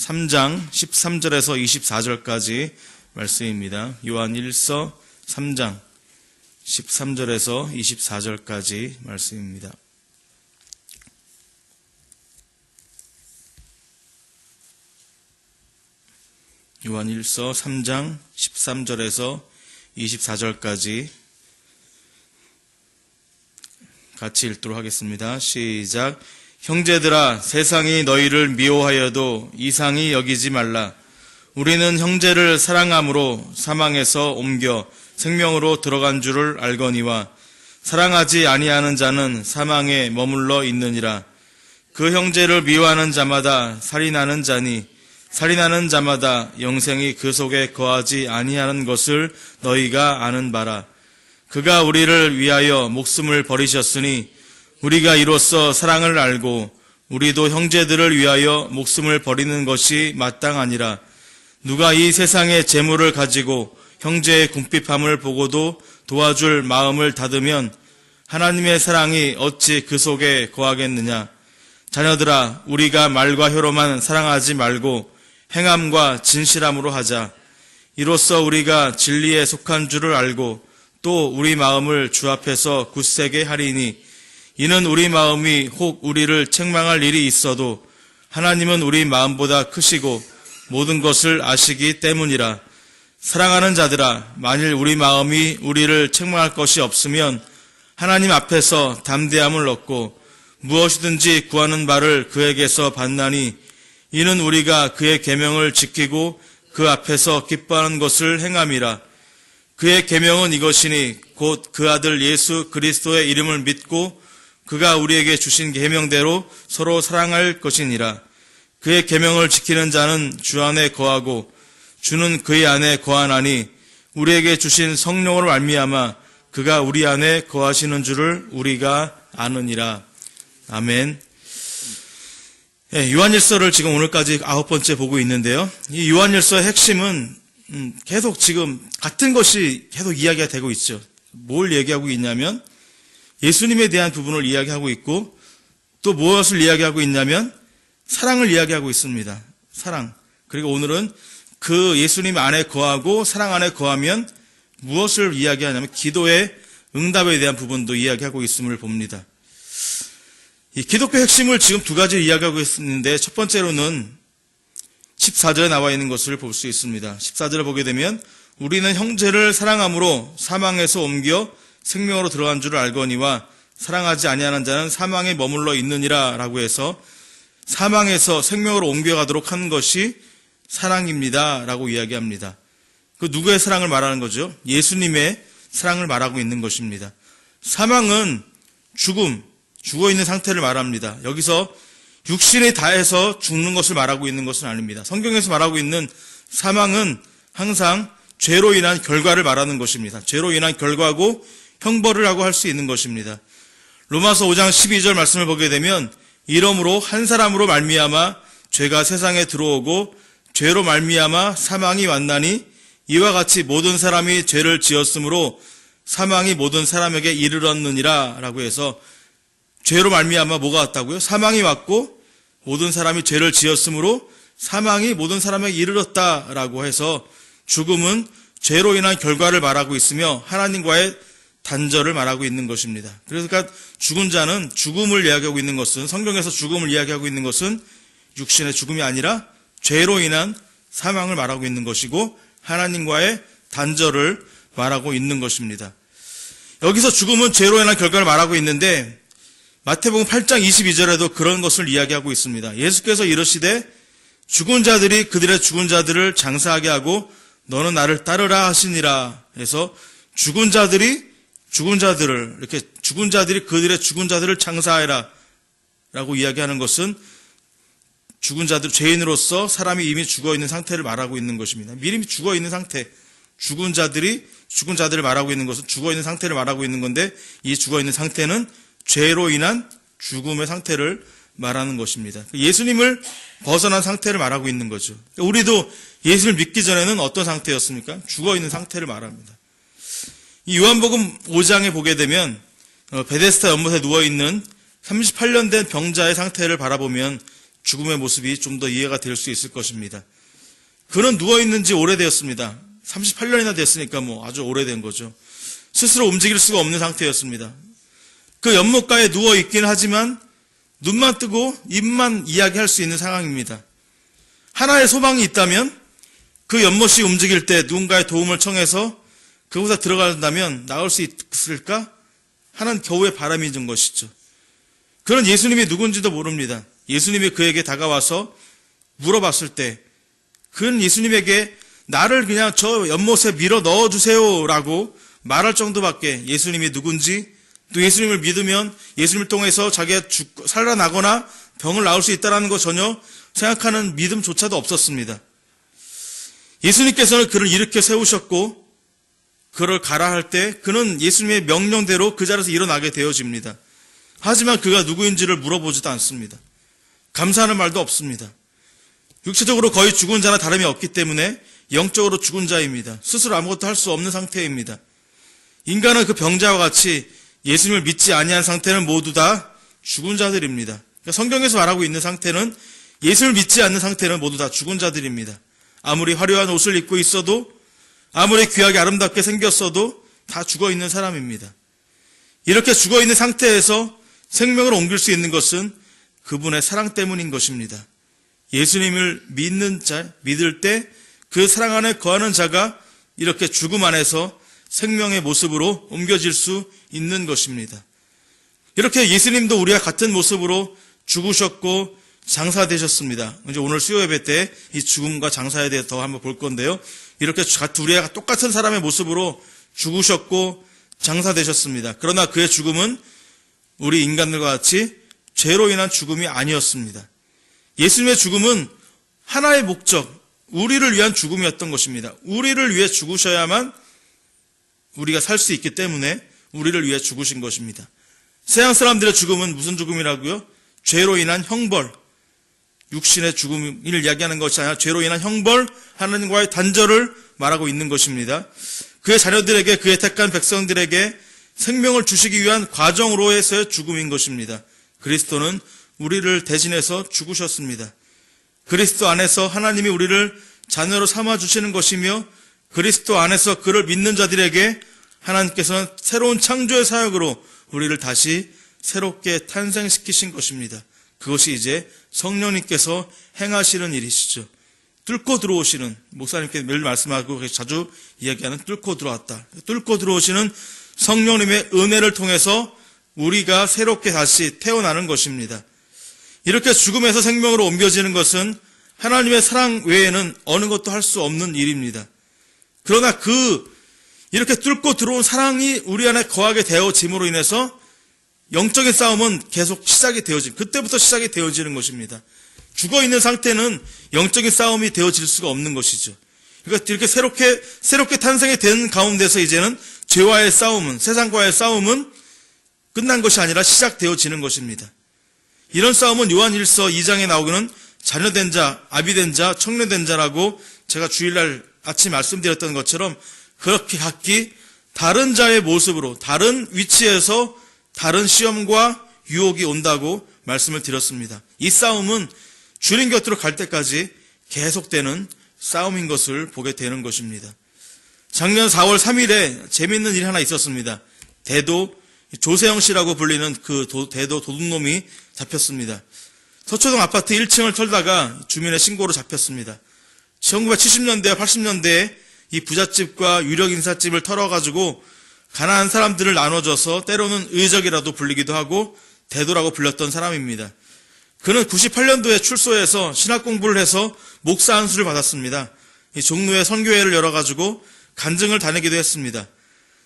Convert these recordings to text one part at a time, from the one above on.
3장 13절에서 24절까지 말씀입니다. 요한 1서 3장 13절에서 24절까지 말씀입니다. 요한 1서 3장 13절에서 24절까지 같이 읽도록 하겠습니다. 시작. 형제들아, 세상이 너희를 미워하여도 이상히 여기지 말라. 우리는 형제를 사랑함으로 사망에서 옮겨 생명으로 들어간 줄을 알거니와 사랑하지 아니하는 자는 사망에 머물러 있느니라. 그 형제를 미워하는 자마다 살인하는 자니 살인하는 자마다 영생이 그 속에 거하지 아니하는 것을 너희가 아는 바라. 그가 우리를 위하여 목숨을 버리셨으니 우리가 이로써 사랑을 알고 우리도 형제들을 위하여 목숨을 버리는 것이 마땅하니라. 누가 이 세상의 재물을 가지고 형제의 궁핍함을 보고도 도와줄 마음을 닫으면 하나님의 사랑이 어찌 그 속에 거하겠느냐. 자녀들아, 우리가 말과 혀로만 사랑하지 말고 행함과 진실함으로 하자. 이로써 우리가 진리에 속한 줄을 알고 또 우리 마음을 주 앞에서 굳세게 하리니 이는 우리 마음이 혹 우리를 책망할 일이 있어도 하나님은 우리 마음보다 크시고 모든 것을 아시기 때문이라. 사랑하는 자들아, 만일 우리 마음이 우리를 책망할 것이 없으면 하나님 앞에서 담대함을 얻고 무엇이든지 구하는 바를 그에게서 받나니 이는 우리가 그의 계명을 지키고 그 앞에서 기뻐하는 것을 행함이라. 그의 계명은 이것이니 곧 그 아들 예수 그리스도의 이름을 믿고 그가 우리에게 주신 계명대로 서로 사랑할 것이니라. 그의 계명을 지키는 자는 주 안에 거하고 주는 그의 안에 거하나니 우리에게 주신 성령으로 말미암아 그가 우리 안에 거하시는 줄을 우리가 아느니라. 아멘. 요한일서를 지금 오늘까지 9번째 보고 있는데요. 이 요한일서의 핵심은 계속 지금 같은 것이 계속 이야기가 되고 있죠. 뭘 얘기하고 있냐면 예수님에 대한 부분을 이야기하고 있고 또 무엇을 이야기하고 있냐면 사랑을 이야기하고 있습니다. 사랑. 그리고 오늘은 그 예수님 안에 거하고 사랑 안에 거하면 무엇을 이야기하냐면 기도의 응답에 대한 부분도 이야기하고 있음을 봅니다. 이 기독교 핵심을 지금 두 가지를 이야기하고 있는데 첫 번째로는 14절에 나와 있는 것을 볼 수 있습니다. 14절을 보게 되면 우리는 형제를 사랑함으로 사망에서 옮겨 생명으로 들어간 줄을 알거니와 사랑하지 아니하는 자는 사망에 머물러 있느니라 라고 해서 사망에서 생명으로 옮겨가도록 하는 것이 사랑입니다 라고 이야기합니다. 그 누구의 사랑을 말하는 거죠? 예수님의 사랑을 말하고 있는 것입니다. 사망은 죽음, 죽어있는 상태를 말합니다. 여기서 육신이 다해서 죽는 것을 말하고 있는 것은 아닙니다. 성경에서 말하고 있는 사망은 항상 죄로 인한 결과를 말하는 것입니다. 죄로 인한 결과고 형벌을 하고 할 수 있는 것입니다. 로마서 5장 12절 말씀을 보게 되면 이러므로 한 사람으로 말미암아 죄가 세상에 들어오고 죄로 말미암아 사망이 왔나니 이와 같이 모든 사람이 죄를 지었으므로 사망이 모든 사람에게 이르렀느니라 라고 해서 죄로 말미암아 뭐가 왔다고요? 사망이 왔고 모든 사람이 죄를 지었으므로 사망이 모든 사람에게 이르렀다라고 해서 죽음은 죄로 인한 결과를 말하고 있으며 하나님과의 단절을 말하고 있는 것입니다. 그러니까 죽은 자는 죽음을 이야기하고 있는 것은 성경에서 죽음을 이야기하고 있는 것은 육신의 죽음이 아니라 죄로 인한 사망을 말하고 있는 것이고 하나님과의 단절을 말하고 있는 것입니다. 여기서 죽음은 죄로 인한 결과를 말하고 있는데 마태복음 8장 22절에도 그런 것을 이야기하고 있습니다. 예수께서 이르시되 죽은 자들이 그들의 죽은 자들을 장사하게 하고 너는 나를 따르라 하시니라 해서 죽은 자들이 그들의 죽은 자들을 장사하라 라고 이야기하는 것은 죽은 자들, 죄인으로서 사람이 이미 죽어있는 상태를 말하고 있는 것입니다. 이미 죽어있는 상태, 죽은 자들을 말하고 있는 것은 죽어있는 상태를 말하고 있는 건데 이 죽어있는 상태는 죄로 인한 죽음의 상태를 말하는 것입니다. 예수님을 벗어난 상태를 말하고 있는 거죠. 우리도 예수를 믿기 전에는 어떤 상태였습니까? 죽어있는 상태를 말합니다. 이 요한복음 5장에 보게 되면 베데스다 연못에 누워있는 38년 된 병자의 상태를 바라보면 죽음의 모습이 좀 더 이해가 될 수 있을 것입니다. 그는 누워있는지 오래되었습니다. 38년이나 됐으니까 아주 오래된 거죠. 스스로 움직일 수가 없는 상태였습니다. 그 연못가에 누워있긴 하지만 눈만 뜨고 입만 이야기할 수 있는 상황입니다. 하나의 소망이 있다면 그 연못이 움직일 때 누군가의 도움을 청해서 그곳에 들어간다면 나올 수 있을까 하는 겨우의 바람이 든 것이죠. 그는 예수님이 누군지도 모릅니다. 예수님이 그에게 다가와서 물어봤을 때 그는 예수님에게 나를 그냥 저 연못에 밀어 넣어주세요 라고 말할 정도밖에 예수님이 누군지, 또 예수님을 믿으면 예수님을 통해서 자기가 살아나거나 병을 나을 수 있다는 거 전혀 생각하는 믿음조차도 없었습니다. 예수님께서는 그를 일으켜 세우셨고 그를 가라 할 때 그는 예수님의 명령대로 그 자리에서 일어나게 되어집니다. 하지만 그가 누구인지를 물어보지도 않습니다. 감사하는 말도 없습니다. 육체적으로 거의 죽은 자나 다름이 없기 때문에 영적으로 죽은 자입니다. 스스로 아무것도 할 수 없는 상태입니다. 인간은 그 병자와 같이 예수님을 믿지 아니한 상태는 모두 다 죽은 자들입니다. 그러니까 성경에서 말하고 있는 상태는 예수를 믿지 않는 상태는 모두 다 죽은 자들입니다. 아무리 화려한 옷을 입고 있어도 아무리 귀하게 아름답게 생겼어도 다 죽어있는 사람입니다. 이렇게 죽어있는 상태에서 생명을 옮길 수 있는 것은 그분의 사랑 때문인 것입니다. 예수님을 믿을 때 그 사랑 안에 거하는 자가 이렇게 죽음 안에서 생명의 모습으로 옮겨질 수 있는 것입니다. 이렇게 예수님도 우리와 같은 모습으로 죽으셨고 장사되셨습니다. 이제 오늘 수요 예배 때 이 죽음과 장사에 대해 더 한번 볼 건데요. 이렇게 우리와 똑같은 사람의 모습으로 죽으셨고 장사되셨습니다. 그러나 그의 죽음은 우리 인간들과 같이 죄로 인한 죽음이 아니었습니다. 예수님의 죽음은 하나의 목적, 우리를 위한 죽음이었던 것입니다. 우리를 위해 죽으셔야만 우리가 살 수 있기 때문에 우리를 위해 죽으신 것입니다. 세상 사람들의 죽음은 무슨 죽음이라고요? 죄로 인한 형벌, 육신의 죽음을 이야기하는 것이 아니라 죄로 인한 형벌, 하나님과의 단절을 말하고 있는 것입니다. 그의 자녀들에게, 그의 택한 백성들에게 생명을 주시기 위한 과정으로 해서의 죽음인 것입니다. 그리스도는 우리를 대신해서 죽으셨습니다. 그리스도 안에서 하나님이 우리를 자녀로 삼아주시는 것이며 그리스도 안에서 그를 믿는 자들에게 하나님께서는 새로운 창조의 사역으로 우리를 다시 새롭게 탄생시키신 것입니다. 그것이 이제 성령님께서 행하시는 일이시죠. 뚫고 들어오시는, 목사님께 매일 말씀하고 자주 이야기하는 뚫고 들어왔다. 뚫고 들어오시는 성령님의 은혜를 통해서 우리가 새롭게 다시 태어나는 것입니다. 이렇게 죽음에서 생명으로 옮겨지는 것은 하나님의 사랑 외에는 어느 것도 할 수 없는 일입니다. 그러나 이렇게 뚫고 들어온 사랑이 우리 안에 거하게 되어짐으로 인해서 영적인 싸움은 계속 그때부터 시작이 되어지는 것입니다. 죽어있는 상태는 영적인 싸움이 되어질 수가 없는 것이죠. 그러니까 이렇게 새롭게 탄생이 된 가운데서 이제는 죄와의 싸움은, 세상과의 싸움은 끝난 것이 아니라 시작되어지는 것입니다. 이런 싸움은 요한일서 2장에 나오기는 자녀된 자, 아비된 자, 청년된 자라고 제가 주일날 아침 말씀드렸던 것처럼 그렇게 각기 다른 자의 모습으로 다른 위치에서 다른 시험과 유혹이 온다고 말씀을 드렸습니다. 이 싸움은 주님 곁으로 갈 때까지 계속되는 싸움인 것을 보게 되는 것입니다. 작년 4월 3일에 재미있는 일이 하나 있었습니다. 조세영 씨라고 불리는 그 대도 도둑놈이 잡혔습니다. 서초동 아파트 1층을 털다가 주민의 신고로 잡혔습니다. 1970년대, 80년대에 이 부잣집과 유력인사집을 털어가지고 가난한 사람들을 나눠줘서 때로는 의적이라도 불리기도 하고 대도라고 불렸던 사람입니다. 그는 98년도에 출소해서 신학 공부를 해서 목사 안수를 받았습니다. 이 종로에 선교회를 열어가지고 간증을 다니기도 했습니다.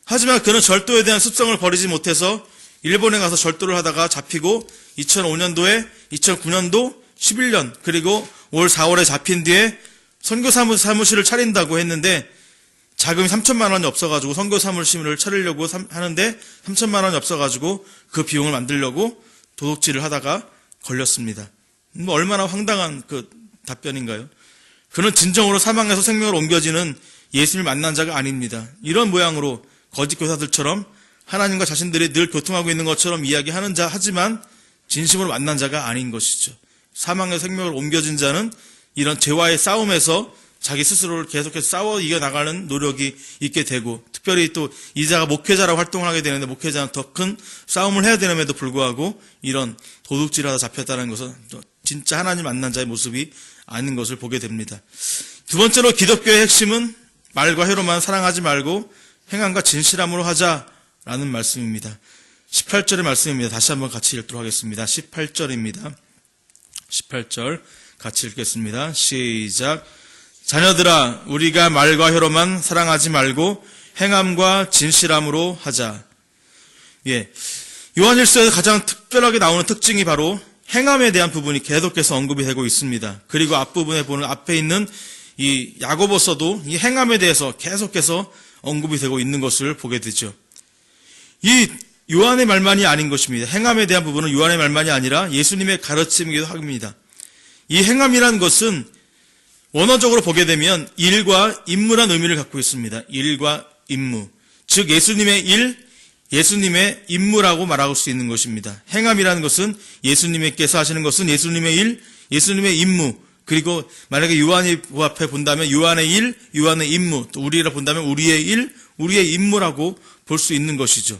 하지만 그는 절도에 대한 습성을 버리지 못해서 일본에 가서 절도를 하다가 잡히고 2005년도에 2009년도 11년 그리고 올 4월에 잡힌 뒤에 선교 사무실을 차린다고 했는데 자금이 3천만 원이 없어가지고 선교 사무실을 차리려고 하는데 3천만 원이 없어가지고 그 비용을 만들려고 도둑질을 하다가 걸렸습니다. 얼마나 황당한 그 답변인가요? 그는 진정으로 사망해서 생명으로 옮겨지는 예수님을 만난 자가 아닙니다. 이런 모양으로 거짓 교사들처럼 하나님과 자신들이 늘 교통하고 있는 것처럼 이야기하는 자 하지만 진심으로 만난 자가 아닌 것이죠. 사망의 생명을 옮겨진 자는 이런 죄와의 싸움에서 자기 스스로를 계속해서 싸워 이겨나가는 노력이 있게 되고, 특별히 또 이자가 목회자라고 활동을 하게 되는데 목회자는 더 큰 싸움을 해야 되는데도 불구하고 이런 도둑질하다 잡혔다는 것은 진짜 하나님 만난 자의 모습이 아닌 것을 보게 됩니다. 두 번째로 기독교의 핵심은 말과 회로만 사랑하지 말고 행함과 진실함으로 하자라는 말씀입니다. 18절의 말씀입니다. 다시 한번 같이 읽도록 하겠습니다. 18절입니다. 18절 같이 읽겠습니다. 시작. 자녀들아, 우리가 말과 혀로만 사랑하지 말고 행함과 진실함으로 하자. 예, 요한일서에서 가장 특별하게 나오는 특징이 바로 행함에 대한 부분이 계속해서 언급이 되고 있습니다. 그리고 앞부분에 보는 앞에 있는 이 야고보서도 이 행함에 대해서 계속해서 언급이 되고 있는 것을 보게 되죠. 이 요한의 말만이 아닌 것입니다. 행함에 대한 부분은 요한의 말만이 아니라 예수님의 가르침이기도 합니다. 이 행함이라는 것은 원어적으로 보게 되면 일과 임무란 의미를 갖고 있습니다. 일과 임무. 즉 예수님의 일, 예수님의 임무라고 말할 수 있는 것입니다. 행함이라는 것은 예수님께서 하시는 것은 예수님의 일, 예수님의 임무. 그리고 만약에 요한이 앞에 본다면 요한의 일, 요한의 임무. 또 우리라 본다면 우리의 일, 우리의 임무라고 볼 수 있는 것이죠.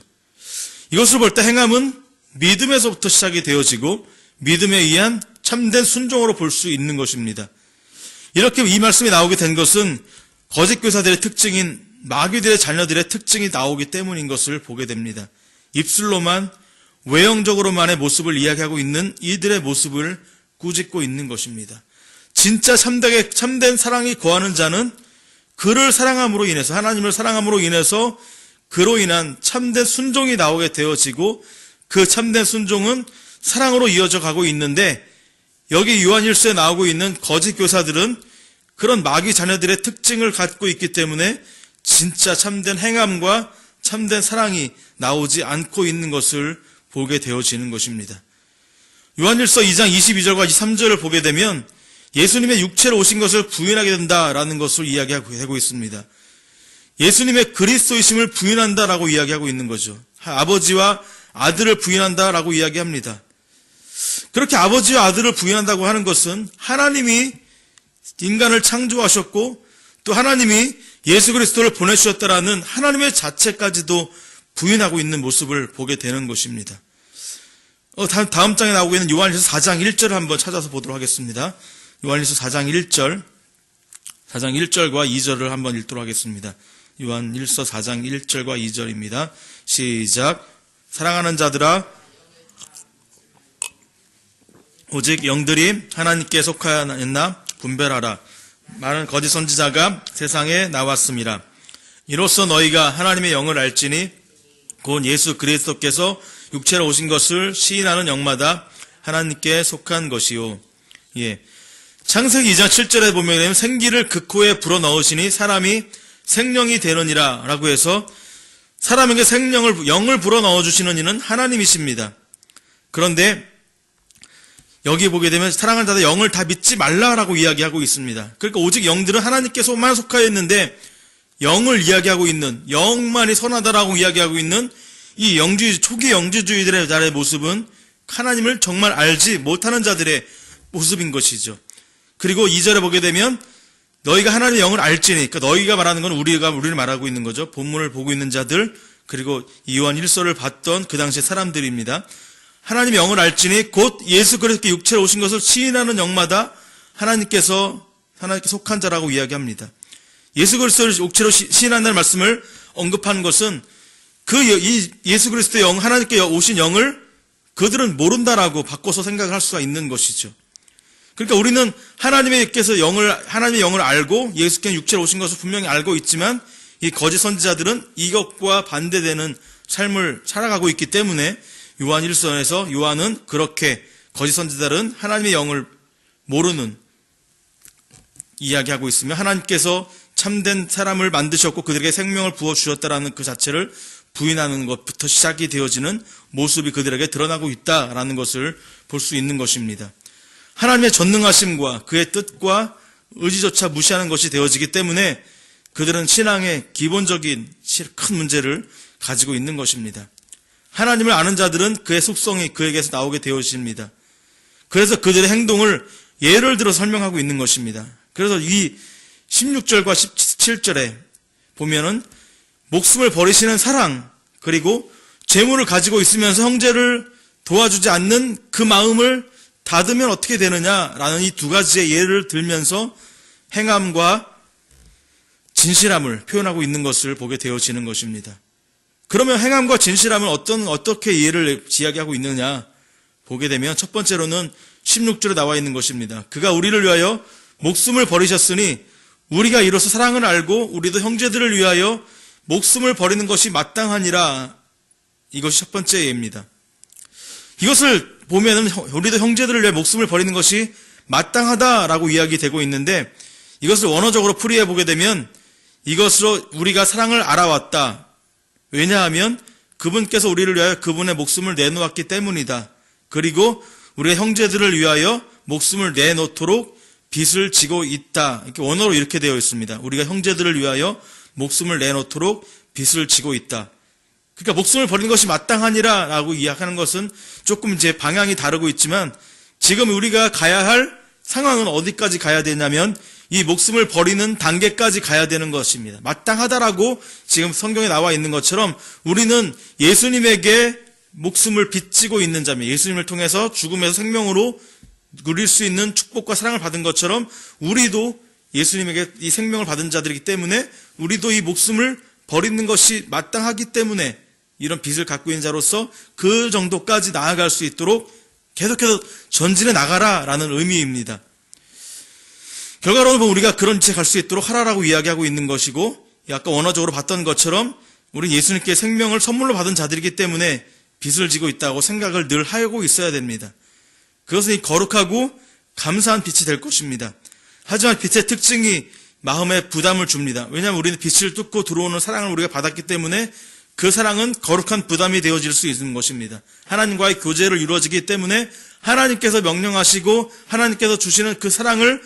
이것을 볼 때 행함은 믿음에서부터 시작이 되어지고 믿음에 의한 참된 순종으로 볼 수 있는 것입니다. 이렇게 이 말씀이 나오게 된 것은 거짓 교사들의 특징인 마귀들의 자녀들의 특징이 나오기 때문인 것을 보게 됩니다. 입술로만 외형적으로만의 모습을 이야기하고 있는 이들의 모습을 꾸짖고 있는 것입니다. 진짜 참된 사랑이 거하는 자는 그를 사랑함으로 인해서, 하나님을 사랑함으로 인해서 그로 인한 참된 순종이 나오게 되어지고 그 참된 순종은 사랑으로 이어져 가고 있는데, 여기 요한일서에 나오고 있는 거짓 교사들은 그런 마귀 자녀들의 특징을 갖고 있기 때문에 진짜 참된 행함과 참된 사랑이 나오지 않고 있는 것을 보게 되어지는 것입니다. 요한일서 2장 22절과 23절을 보게 되면 예수님의 육체로 오신 것을 부인하게 된다라는 것을 이야기하고 되고 있습니다. 예수님의 그리스도이심을 부인한다라고 이야기하고 있는 거죠. 아버지와 아들을 부인한다라고 이야기합니다. 그렇게 아버지와 아들을 부인한다고 하는 것은 하나님이 인간을 창조하셨고 또 하나님이 예수 그리스도를 보내주셨다라는 하나님의 자체까지도 부인하고 있는 모습을 보게 되는 것입니다. 다음 장에 나오고 있는 요한일서 4장 1절을 한번 찾아서 보도록 하겠습니다. 요한일서 4장 1절, 4장 1절과 2절을 한번 읽도록 하겠습니다. 요한일서 4장 1절과 2절입니다. 시작. 사랑하는 자들아, 오직 영들이 하나님께 속하였나 분별하라. 많은 거짓 선지자가 세상에 나왔습니다. 이로써 너희가 하나님의 영을 알지니 곧 예수 그리스도께서 육체로 오신 것을 시인하는 영마다 하나님께 속한 것이요. 예. 창세기 2장 7절에 보면 생기를 그 코에 불어넣으시니 사람이 생명이 되느니라 라고 해서 사람에게 영을 불어넣어주시는 이는 하나님이십니다. 그런데 여기 보게 되면 사랑하는 자들 영을 다 믿지 말라라고 이야기하고 있습니다. 그러니까 오직 영들은 하나님께서만 속하여 있는데 영을 이야기하고 있는, 영만이 선하다라고 이야기하고 있는 이 초기 영주주의들의 자의 모습은 하나님을 정말 알지 못하는 자들의 모습인 것이죠. 그리고 2절에 보게 되면 너희가 하나님의 영을 알지니, 그러니까 너희가 말하는 건 우리를 말하고 있는 거죠. 본문을 보고 있는 자들, 그리고 요한 1서를 봤던 그 당시의 사람들입니다. 하나님의 영을 알지니 곧 예수 그리스도께 육체로 오신 것을 시인하는 영마다 하나님께 속한 자라고 이야기합니다. 예수 그리스도를 육체로 시인한다는 말씀을 언급하는 것은 이 예수 그리스도의 영, 하나님께 오신 영을 그들은 모른다라고 바꿔서 생각을 할 수가 있는 것이죠. 그러니까 우리는 하나님의 영을 알고 예수께서 육체로 오신 것을 분명히 알고 있지만 이 거짓 선지자들은 이것과 반대되는 삶을 살아가고 있기 때문에 요한 1서에서 요한은 그렇게 거짓 선지자들은 하나님의 영을 모르는 이야기하고 있으며 하나님께서 참된 사람을 만드셨고 그들에게 생명을 부어주셨다라는 그 자체를 부인하는 것부터 시작이 되어지는 모습이 그들에게 드러나고 있다라는 것을 볼 수 있는 것입니다. 하나님의 전능하심과 그의 뜻과 의지조차 무시하는 것이 되어지기 때문에 그들은 신앙의 기본적인 큰 문제를 가지고 있는 것입니다. 하나님을 아는 자들은 그의 속성이 그에게서 나오게 되어집니다. 그래서 그들의 행동을 예를 들어 설명하고 있는 것입니다. 그래서 이 16절과 17절에 보면은 목숨을 버리시는 사랑, 그리고 재물을 가지고 있으면서 형제를 도와주지 않는 그 마음을 닫으면 어떻게 되느냐라는 이 두 가지의 예를 들면서 행함과 진실함을 표현하고 있는 것을 보게 되어지는 것입니다. 그러면 행함과 진실함을 어떻게 예를 이야기하고 있느냐 보게 되면 첫 번째로는 16절에 나와 있는 것입니다. 그가 우리를 위하여 목숨을 버리셨으니 우리가 이로써 사랑을 알고 우리도 형제들을 위하여 목숨을 버리는 것이 마땅하니라. 이것이 첫 번째 예입니다. 이것을 보면은 우리도 형제들을 위해 목숨을 버리는 것이 마땅하다라고 이야기되고 있는데, 이것을 원어적으로 풀이해 보게 되면 이것으로 우리가 사랑을 알아왔다. 왜냐하면 그분께서 우리를 위하여 그분의 목숨을 내놓았기 때문이다. 그리고 우리의 형제들을 위하여 목숨을 내놓도록 빚을 지고 있다. 이렇게 원어로 이렇게 되어 있습니다. 우리가 형제들을 위하여 목숨을 내놓도록 빚을 지고 있다. 그러니까 목숨을 버리는 것이 마땅하니라 라고 이야기하는 것은 조금 이제 방향이 다르고 있지만, 지금 우리가 가야 할 상황은 어디까지 가야 되냐면 이 목숨을 버리는 단계까지 가야 되는 것입니다. 마땅하다라고 지금 성경에 나와 있는 것처럼 우리는 예수님에게 목숨을 빚지고 있는 자입니다. 예수님을 통해서 죽음에서 생명으로 누릴 수 있는 축복과 사랑을 받은 것처럼 우리도 예수님에게 이 생명을 받은 자들이기 때문에 우리도 이 목숨을 버리는 것이 마땅하기 때문에 이런 빚을 갖고 있는 자로서 그 정도까지 나아갈 수 있도록 계속해서 전진해 나가라라는 의미입니다. 결과로는 우리가 그런 짓에 갈 수 있도록 하라라고 이야기하고 있는 것이고, 아까 원어적으로 봤던 것처럼 우리는 예수님께 생명을 선물로 받은 자들이기 때문에 빚을 지고 있다고 생각을 늘 하고 있어야 됩니다. 그것은 이 거룩하고 감사한 빛이 될 것입니다. 하지만 빛의 특징이 마음에 부담을 줍니다. 왜냐하면 우리는 빛을 뚫고 들어오는 사랑을 우리가 받았기 때문에 그 사랑은 거룩한 부담이 되어질 수 있는 것입니다. 하나님과의 교제를 이루어지기 때문에 하나님께서 명령하시고 하나님께서 주시는 그 사랑을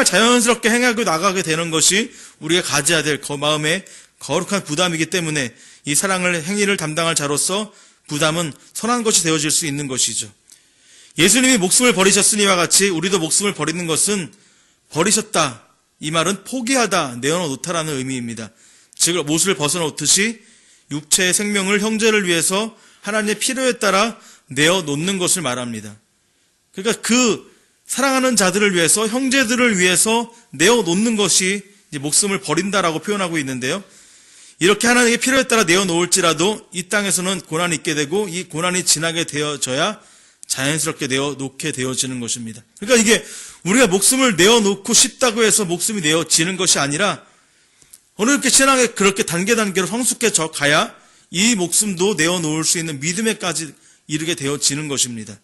자연스럽게 행하고 나가게 되는 것이 우리가 가져야 될 마음의 거룩한 부담이기 때문에 이 사랑을 행위를 담당할 자로서 부담은 선한 것이 되어질 수 있는 것이죠. 예수님이 목숨을 버리셨으니와 같이 우리도 목숨을 버리는 것은 버리셨다. 이 말은 포기하다, 내어놓다라는 의미입니다. 즉 옷을 벗어놓듯이 육체의 생명을 형제를 위해서 하나님의 필요에 따라 내어놓는 것을 말합니다. 그러니까 그 사랑하는 자들을 위해서, 형제들을 위해서 내어놓는 것이 이제 목숨을 버린다라고 표현하고 있는데요. 이렇게 하나님의 필요에 따라 내어놓을지라도 이 땅에서는 고난이 있게 되고 이 고난이 지나게 되어져야 자연스럽게 내어놓게 되어지는 것입니다. 그러니까 이게 우리가 목숨을 내어놓고 싶다고 해서 목숨이 내어지는 것이 아니라 어느 이렇게 신앙에 그렇게 단계로 성숙해져 가야 이 목숨도 내어놓을 수 있는 믿음에까지 이르게 되어지는 것입니다.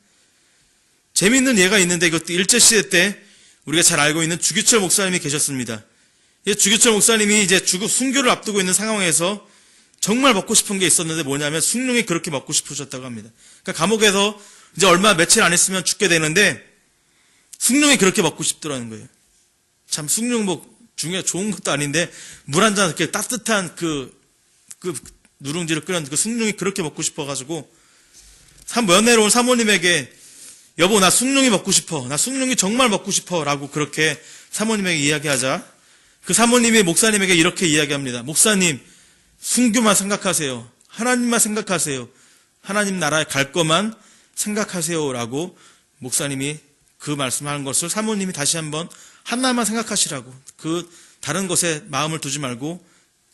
재미있는 예가 있는데 이것도 일제시대 때 우리가 잘 알고 있는 주기철 목사님이 계셨습니다. 주기철 목사님이 이제 순교를 앞두고 있는 상황에서 정말 먹고 싶은 게 있었는데 뭐냐면 숭늉이 그렇게 먹고 싶으셨다고 합니다. 그러니까 감옥에서 이제 며칠 안 있으면 죽게 되는데 숭늉이 그렇게 먹고 싶더라는 거예요. 참 숭늉 중에 좋은 것도 아닌데 물 한 잔 이렇게 따뜻한 그 누룽지를 끓였는데 그 숭늉이 그렇게 먹고 싶어가지고 면회로 온 사모님에게 여보 나 숭늉이 먹고 싶어. 나 숭늉이 정말 먹고 싶어. 라고 그렇게 사모님에게 이야기하자 그 사모님이 목사님에게 이렇게 이야기합니다. 목사님 순교만 생각하세요. 하나님만 생각하세요. 하나님 나라에 갈 것만 생각하세요. 라고 목사님이 그 말씀하는 것을 사모님이 다시 한번 하나만 생각하시라고, 그 다른 것에 마음을 두지 말고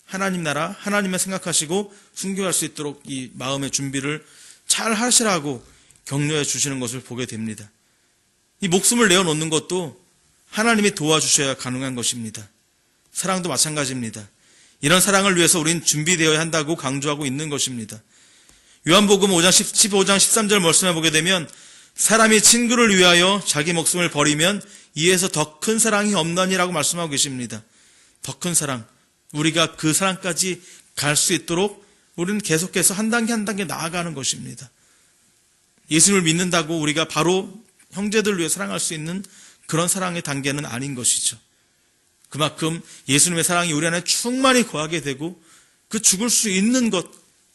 하나님 나라, 하나님만 생각하시고 순교할 수 있도록 이 마음의 준비를 잘 하시라고 격려해 주시는 것을 보게 됩니다. 이 목숨을 내어놓는 것도 하나님이 도와주셔야 가능한 것입니다. 사랑도 마찬가지입니다. 이런 사랑을 위해서 우린 준비되어야 한다고 강조하고 있는 것입니다. 요한복음 15장 13절 말씀해 보게 되면 사람이 친구를 위하여 자기 목숨을 버리면 이에서 더 큰 사랑이 없나니라고 말씀하고 계십니다. 더 큰 사랑, 우리가 그 사랑까지 갈 수 있도록 우리는 계속해서 한 단계 한 단계 나아가는 것입니다. 예수님을 믿는다고 우리가 바로 형제들을 위해 사랑할 수 있는 그런 사랑의 단계는 아닌 것이죠. 그만큼 예수님의 사랑이 우리 안에 충만히 거하게 되고 그 죽을 수 있는 것,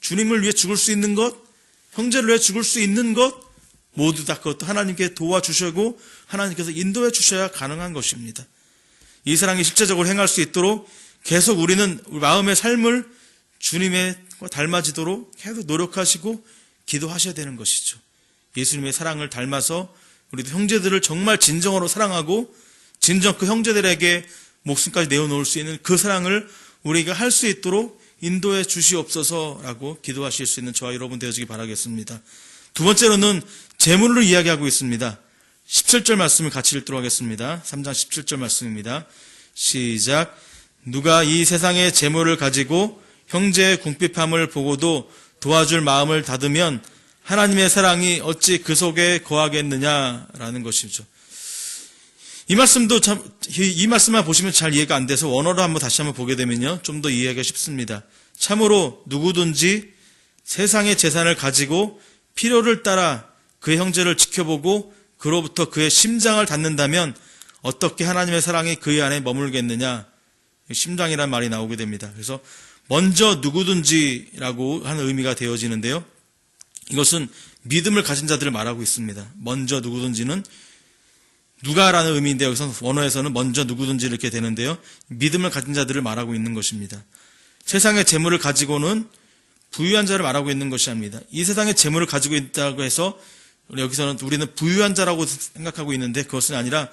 주님을 위해 죽을 수 있는 것, 형제를 위해 죽을 수 있는 것, 모두 다 그것도 하나님께 도와주시고 하나님께서 인도해 주셔야 가능한 것입니다. 이 사랑이 실제적으로 행할 수 있도록 계속 우리는 마음의 삶을 주님의 닮아지도록 계속 노력하시고 기도하셔야 되는 것이죠. 예수님의 사랑을 닮아서 우리도 형제들을 정말 진정으로 사랑하고 진정 그 형제들에게 목숨까지 내어놓을 수 있는 그 사랑을 우리가 할 수 있도록 인도해 주시옵소서라고 기도하실 수 있는 저와 여러분 되어지기 바라겠습니다. 두 번째로는 재물을 이야기하고 있습니다. 17절 말씀을 같이 읽도록 하겠습니다. 3장 17절 말씀입니다. 시작. 누가 이 세상의 재물을 가지고 형제의 궁핍함을 보고도 도와줄 마음을 닫으면 하나님의 사랑이 어찌 그 속에 거하겠느냐라는 것이죠. 이 말씀만 보시면 잘 이해가 안 돼서 원어로 다시 한번 보게 되면요, 좀 더 이해하기가 쉽습니다. 참으로 누구든지 세상의 재산을 가지고 필요를 따라 그의 형제를 지켜보고 그로부터 그의 심장을 닫는다면 어떻게 하나님의 사랑이 그의 안에 머물겠느냐. 심장이라는 말이 나오게 됩니다. 그래서 먼저 누구든지라고 하는 의미가 되어지는데요, 이것은 믿음을 가진 자들을 말하고 있습니다. 먼저 누구든지는 누가라는 의미인데 여기서 원어에서는 먼저 누구든지 이렇게 되는데요, 믿음을 가진 자들을 말하고 있는 것입니다. 세상의 재물을 가지고는 부유한 자를 말하고 있는 것이 아닙니다. 이 세상의 재물을 가지고 있다고 해서 여기서는 우리는 부유한 자라고 생각하고 있는데 그것은 아니라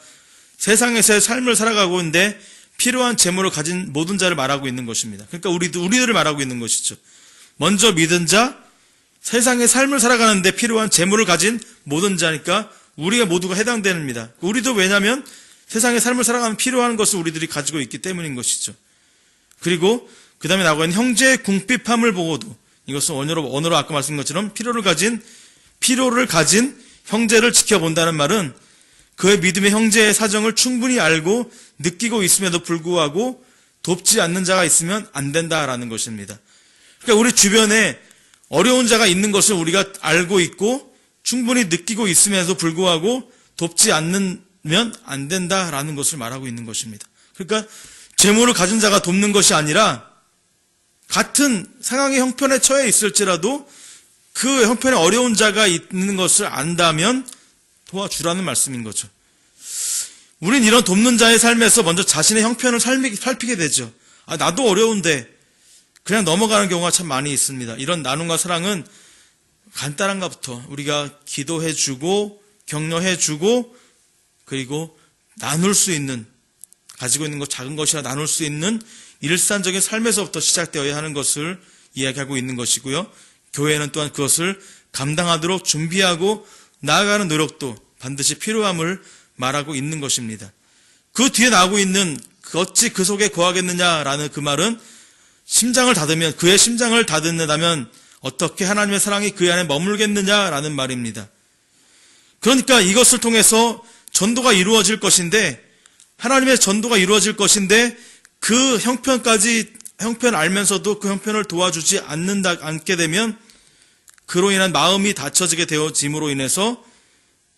세상에서의 삶을 살아가고 있는데 필요한 재물을 가진 모든 자를 말하고 있는 것입니다. 그러니까 우리들을 말하고 있는 것이죠. 먼저 믿은 자, 세상의 삶을 살아가는데 필요한 재물을 가진 모든 자니까 우리가 모두가 해당됩니다. 우리도 왜냐하면 세상의 삶을 살아가면 필요한 것을 우리들이 가지고 있기 때문인 것이죠. 그리고 그 다음에 나오고 있는 형제의 궁핍함을 보고도, 이것은 언어로 아까 말씀드린 것처럼 필요를 가진 형제를 지켜본다는 말은 그의 믿음의 형제의 사정을 충분히 알고 느끼고 있음에도 불구하고 돕지 않는 자가 있으면 안 된다라는 것입니다. 그러니까 우리 주변에 어려운 자가 있는 것을 우리가 알고 있고 충분히 느끼고 있음에도 불구하고 돕지 않으면 안 된다라는 것을 말하고 있는 것입니다. 그러니까 재물을 가진 자가 돕는 것이 아니라 같은 상황의 형편에 처해 있을지라도 그 형편에 어려운 자가 있는 것을 안다면 도와주라는 말씀인 거죠. 우린 이런 돕는 자의 삶에서 먼저 자신의 형편을 살피게 되죠. 나도 어려운데 그냥 넘어가는 경우가 참 많이 있습니다. 이런 나눔과 사랑은 간단한 것부터 우리가 기도해주고 격려해주고 그리고 나눌 수 있는, 가지고 있는 것 작은 것이라 나눌 수 있는 일상적인 삶에서부터 시작되어야 하는 것을 이야기하고 있는 것이고요. 교회는 또한 그것을 감당하도록 준비하고 나아가는 노력도 반드시 필요함을 말하고 있는 것입니다. 그 뒤에 나오고 있는 어찌 그 속에 거하겠느냐라는 그 말은 그의 심장을 닫는다면 어떻게 하나님의 사랑이 그 안에 머물겠느냐라는 말입니다. 그러니까 이것을 통해서 전도가 이루어질 것인데, 하나님의 전도가 이루어질 것인데 그 형편 알면서도 그 형편을 도와주지 않게 되면 그로 인한 마음이 닫혀지게 되어짐으로 인해서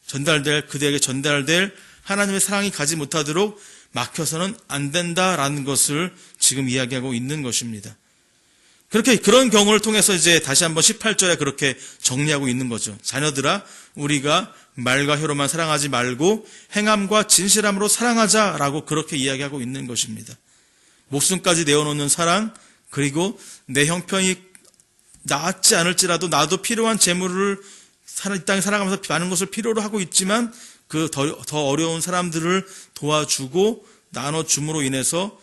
그들에게 전달될 하나님의 사랑이 가지 못하도록 막혀서는 안 된다라는 것을 지금 이야기하고 있는 것입니다. 그런 경우를 통해서 이제 다시 한번 18절에 그렇게 정리하고 있는 거죠. 자녀들아, 우리가 말과 혀로만 사랑하지 말고 행함과 진실함으로 사랑하자라고 그렇게 이야기하고 있는 것입니다. 목숨까지 내어놓는 사랑, 그리고 내 형편이 낫지 않을지라도 나도 필요한 재물을 이 땅에 살아가면서 많은 것을 필요로 하고 있지만 그 더 어려운 사람들을 도와주고 나눠줌으로 인해서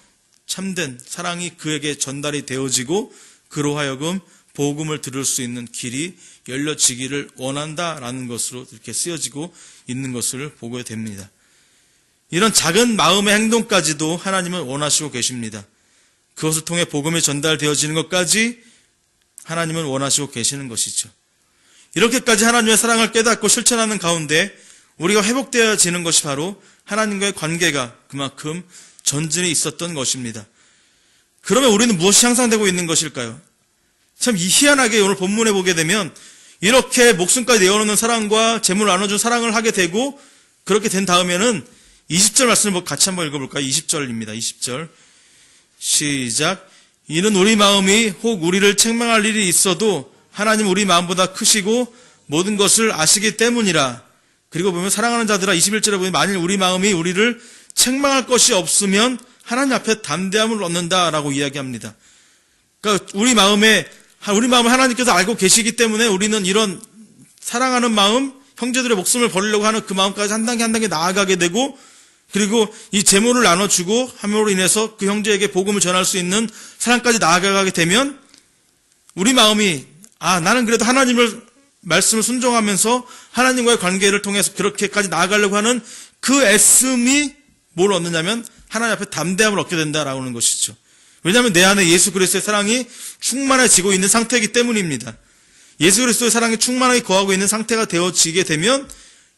참된 사랑이 그에게 전달이 되어지고 그로 하여금 복음을 들을 수 있는 길이 열려지기를 원한다라는 것으로 이렇게 쓰여지고 있는 것을 보게 됩니다. 이런 작은 마음의 행동까지도 하나님은 원하시고 계십니다. 그것을 통해 복음이 전달되어지는 것까지 하나님은 원하시고 계시는 것이죠. 이렇게까지 하나님의 사랑을 깨닫고 실천하는 가운데 우리가 회복되어지는 것이 바로 하나님과의 관계가 그만큼 전진이 있었던 것입니다. 그러면 우리는 무엇이 향상되고 있는 것일까요? 참 희한하게 오늘 본문에 보게 되면 이렇게 목숨까지 내어놓는 사랑과 재물을 나눠준 사랑을 하게 되고 그렇게 된 다음에는 20절 말씀을 같이 한번 읽어볼까요? 20절입니다. 20절 시작. 이는 우리 마음이 혹 우리를 책망할 일이 있어도 하나님 우리 마음보다 크시고 모든 것을 아시기 때문이라. 그리고 보면 사랑하는 자들아 21절에 보면 만일 우리 마음이 우리를 책망할 것이 없으면 하나님 앞에 담대함을 얻는다라고 이야기합니다. 그러니까 우리 마음을 하나님께서 알고 계시기 때문에 우리는 이런 사랑하는 마음, 형제들의 목숨을 버리려고 하는 그 마음까지 한 단계 한 단계 나아가게 되고, 그리고 이 재물을 나눠주고 함으로 인해서 그 형제에게 복음을 전할 수 있는 사랑까지 나아가게 되면 우리 마음이 나는 그래도 하나님을 말씀을 순종하면서 하나님과의 관계를 통해서 그렇게까지 나아가려고 하는 그 애씀이 뭘 얻느냐면 하나님 앞에 담대함을 얻게 된다라고 하는 것이죠. 왜냐하면 내 안에 예수 그리스도의 사랑이 충만해지고 있는 상태이기 때문입니다. 예수 그리스도의 사랑이 충만하게 거하고 있는 상태가 되어지게 되면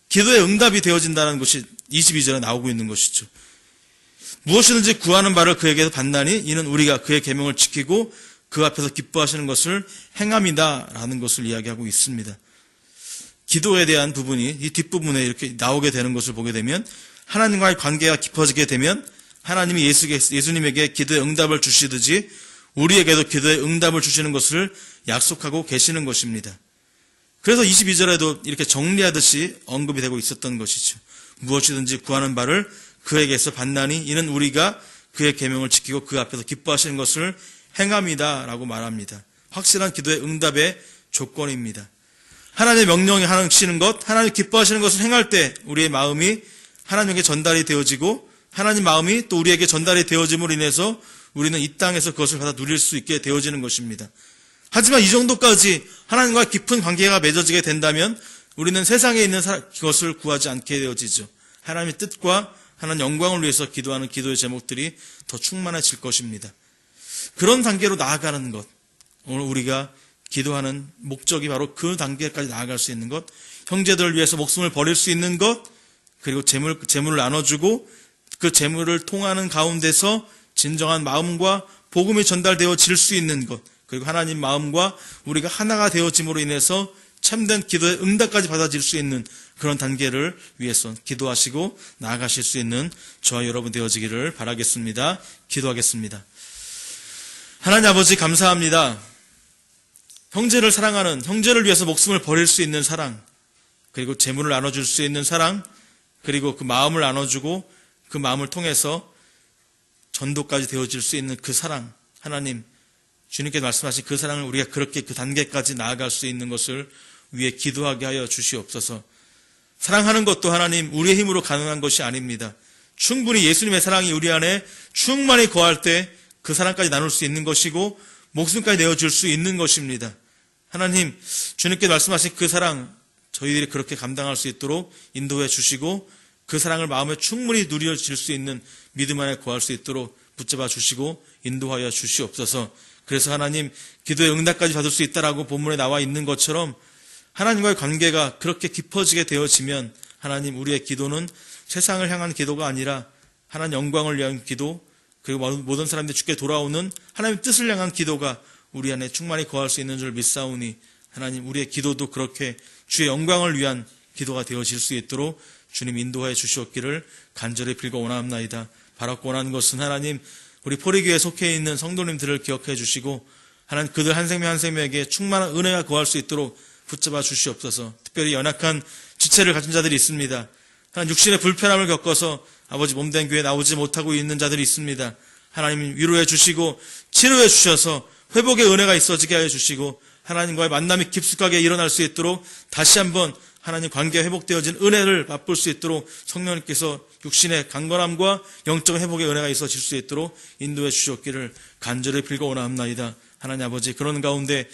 기도의 응답이 되어진다는 것이 22절에 나오고 있는 것이죠. 무엇이든지 구하는 바를 그에게서 받나니 이는 우리가 그의 계명을 지키고 그 앞에서 기뻐하시는 것을 행함이다 라는 것을 이야기하고 있습니다. 기도에 대한 부분이 이 뒷부분에 이렇게 나오게 되는 것을 보게 되면 하나님과의 관계가 깊어지게 되면 하나님이 예수님에게 기도의 응답을 주시듯이 우리에게도 기도의 응답을 주시는 것을 약속하고 계시는 것입니다. 그래서 22절에도 이렇게 정리하듯이 언급이 되고 있었던 것이죠. 무엇이든지 구하는 바를 그에게서 받나니 이는 우리가 그의 계명을 지키고 그 앞에서 기뻐하시는 것을 행함이다 라고 말합니다. 확실한 기도의 응답의 조건입니다. 하나님의 명령이 하시는 것, 하나님 기뻐하시는 것을 행할 때 우리의 마음이 하나님에게 전달이 되어지고 하나님 마음이 또 우리에게 전달이 되어짐으로 인해서 우리는 이 땅에서 그것을 받아 누릴 수 있게 되어지는 것입니다. 하지만 이 정도까지 하나님과 깊은 관계가 맺어지게 된다면 우리는 세상에 있는 것을 구하지 않게 되어지죠. 하나님의 뜻과 하나님 영광을 위해서 기도하는 기도의 제목들이 더 충만해질 것입니다. 그런 단계로 나아가는 것, 오늘 우리가 기도하는 목적이 바로 그 단계까지 나아갈 수 있는 것, 형제들을 위해서 목숨을 버릴 수 있는 것, 그리고 재물을 나눠주고 그 재물을 통하는 가운데서 진정한 마음과 복음이 전달되어질 수 있는 것, 그리고 하나님 마음과 우리가 하나가 되어짐으로 인해서 참된 기도의 응답까지 받아질 수 있는 그런 단계를 위해서 기도하시고 나아가실 수 있는 저와 여러분 되어지기를 바라겠습니다. 기도하겠습니다. 하나님 아버지 감사합니다. 형제를 사랑하는, 형제를 위해서 목숨을 버릴 수 있는 사랑, 그리고 재물을 나눠줄 수 있는 사랑, 그리고 그 마음을 나눠주고 그 마음을 통해서 전도까지 되어질 수 있는 그 사랑, 하나님 주님께서 말씀하신 그 사랑을 우리가 그렇게 그 단계까지 나아갈 수 있는 것을 위해 기도하게 하여 주시옵소서. 사랑하는 것도 하나님 우리의 힘으로 가능한 것이 아닙니다. 충분히 예수님의 사랑이 우리 안에 충만히 거할 때 그 사랑까지 나눌 수 있는 것이고 목숨까지 내어줄 수 있는 것입니다. 하나님 주님께서 말씀하신 그 사랑 저희들이 그렇게 감당할 수 있도록 인도해 주시고 그 사랑을 마음에 충분히 누려질 수 있는 믿음 안에 거할 수 있도록 붙잡아 주시고 인도하여 주시옵소서. 그래서 하나님 기도의 응답까지 받을 수 있다라고 본문에 나와 있는 것처럼 하나님과의 관계가 그렇게 깊어지게 되어지면 하나님 우리의 기도는 세상을 향한 기도가 아니라 하나님 영광을 위한 기도, 그리고 모든 사람들이 주께 돌아오는 하나님 뜻을 향한 기도가 우리 안에 충만히 거할 수 있는 줄 믿사오니 하나님 우리의 기도도 그렇게 주의 영광을 위한 기도가 되어질 수 있도록 주님 인도하여 주시옵기를 간절히 빌고 원합나이다. 바라고 원하는 것은 하나님 우리 포리교회에 속해 있는 성도님들을 기억해 주시고 하나님 그들 한 생명 한 생명에게 충만한 은혜가 거할 수 있도록 붙잡아 주시옵소서. 특별히 연약한 지체를 가진 자들이 있습니다. 하나님 육신의 불편함을 겪어서 아버지 몸된 교회에 나오지 못하고 있는 자들이 있습니다. 하나님 위로해 주시고 치료해 주셔서 회복의 은혜가 있어지게 하여 주시고 하나님과의 만남이 깊숙하게 일어날 수 있도록 다시 한번 하나님 관계가 회복되어진 은혜를 맛볼 수 있도록 성령님께서 육신의 강건함과 영적 회복의 은혜가 있어질 수 있도록 인도해 주셨기를 간절히 빌고 원합나이다. 하나님 아버지 그런 가운데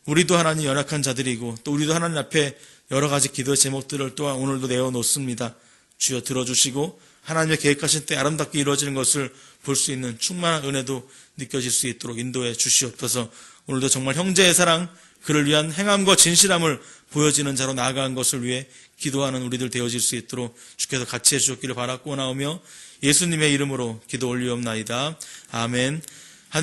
우리도 하나님 연약한 자들이고 또 우리도 하나님 앞에 여러 가지 기도의 제목들을 또한 오늘도 내어놓습니다. 주여 들어주시고 하나님의 계획하신 때 아름답게 이루어지는 것을 볼 수 있는 충만한 은혜도 느껴질 수 있도록 인도해 주시옵소서. 오늘도 정말 형제의 사랑, 그를 위한 행함과 진실함을 보여지는 자로 나아가는 것을 위해 기도하는 우리들 되어질 수 있도록 주께서 같이 해주셨기를 바라고 나오며 예수님의 이름으로 기도 올리옵나이다. 아멘.